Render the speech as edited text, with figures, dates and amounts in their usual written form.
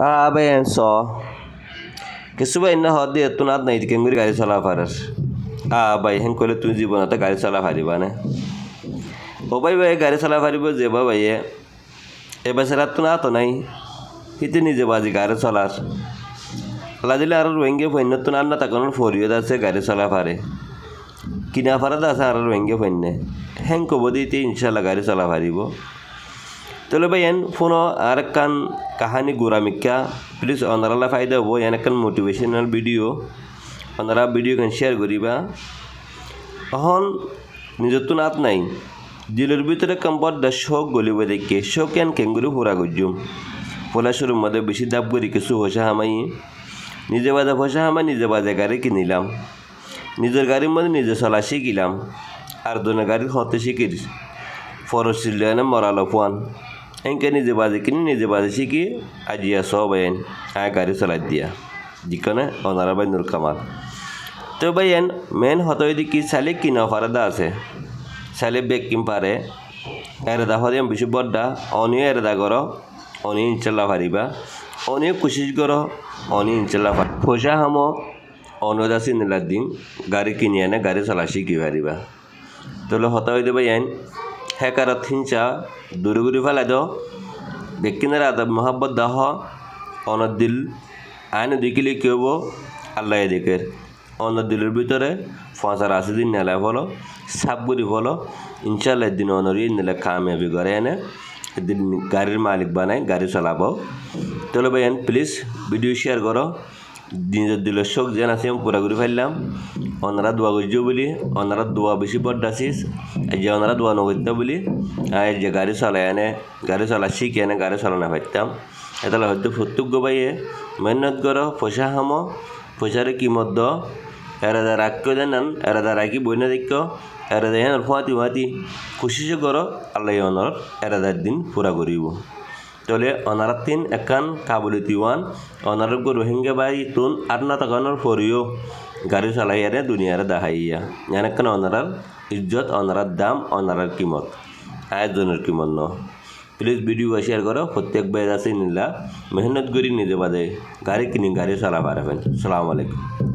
Aben so কিছুবা ইন্না হদ দিয়ে তুন আদ নাই কেঙ্গুরি গাড়ি চলা পারার ভাই হেন করলে তুই জীবনতে গাড়ি চলা পারিবা না ও ভাই গাড়ি চলা পারিব যাবা ভাইয়ে এবার সেরা তুন আতো নাই হিতে নিজে বাজি গাড়ি চলার দিলে আর রোহিঙ্গে ফৈন্য তুন আর না তখন ফরিয়ে আছে গাড়ি চলা পারে কিনা পারাতে আছে আর রোহিঙ্গে ফৈন্য হেন কব দিতে ইনশাল্লাহ গাড়ি চলা পারিব তাহলে ভাই এন ফোন আর কান কাহানি গুরামিকা প্লিজ অনারালা ফায়দা হবো এন একখান মোটিভেশনাল ভিডিও অনারা ভিডিও কেন শেয়ার করিবা এখন নিজের তো নাত নাই দিলের ভিতরে কম্পর দা শোক গলিব দেখে শোক এন কেঙ্গুরি ফুরা গজ্জুম ফলা শুরুর মধ্যে বেশি দাব করি কিছু পয়সা হামাই নিজে বাজে পয়সা হামাই নিজে বাজে গাড়ি কিনিলাম নিজের গাড়ির মধ্যে নিজে চলা শিখিলাম আর জনের গাড়ি হতে শিখির ফরস ছিল মরালো ফোয়ান এনকে নিজে বাজে কিনি নিজে বাজে শিখি আজিয়া সব এন গাড়ি চলাই দিয়া যিকনে অনারা ভাই নুর কামাল তো ভাই এন মেন হতো কি চালে কিনা ফারাদা আছে চালে বেগ কিন পারে এরেদা হরিয়াম বেশি বড্ডা অনিও এরেদা কর অনি ইনশাল্লাহ পারিবা অনিও কোশিশ কর অনি ইনশাল্লাহ পারি পয়সা হামো অনদা চিনিলার দিন গাড়ি কিনি আনে গাড়ি চলা শিখি পারিবা তাহলে হতো হইতে ভাই এন হেকারত হিংসা দূরে ঘুরে ফেলাই দাও বেকিনের আদব মোহাব্বত দাহ অনর দিল আইন দেখিলে কি হবো আল্লাহ দেখের অনর দিলের ভিতরে 85 দিন নেলা ফলো সাবগুড়ি ফলো ইনশাল্লাহ দিন অনরি নিলে কামিয়াবি করে এনে এদিন গাড়ির মালিক বানায় গাড়ি চালাবো তাহলে ভাই প্লিজ ভিডিও শেয়ার করো নিজের দিলের শোক যেন আছে আমি পুরা করে ফেললাম ওনারা দোয়া করছো বলি ওনারা দোয়া বেশি বড্ডাছিস এই যে ওনারা দোয়া নকরতে বলি এই যে গাড়ি চালাই আনে গাড়ি চলা শিখে এনে গাড়ি চালানো পারতাম এতালে হয়তো প্রত্যেক ভাইয়ে মেহনত করো পয়সা হামো পয়সারে কিমত দ এরাদা রাখিও দেন এরাদা রাখি বইনা দেখো এরাদা হেন ফুয়াতি ফুয়াতি কোশিশ করো আল্লাহ অনর এরাদার দিন পুরা করিব তাহলে অনারার তিন একান কাবুলিতি ওয়ান অনার রোহিঙ্গা বাই তুন আর না তখনর ফরিও গাড়ি চালাইয়ারে দুনিয়ারে দেখাইয়া এখানে অনারার ইজ্জত অনারার দাম অনারার কিমত আয়োজনের কিমত ন প্লিজ ভিডিও শেয়ার করো প্রত্যেক ভাই আছে নিলা মেহনত করি নিজে বাদে গাড়ি কিনি গাড়ি চালা পারবেন সালাম আলাইকুম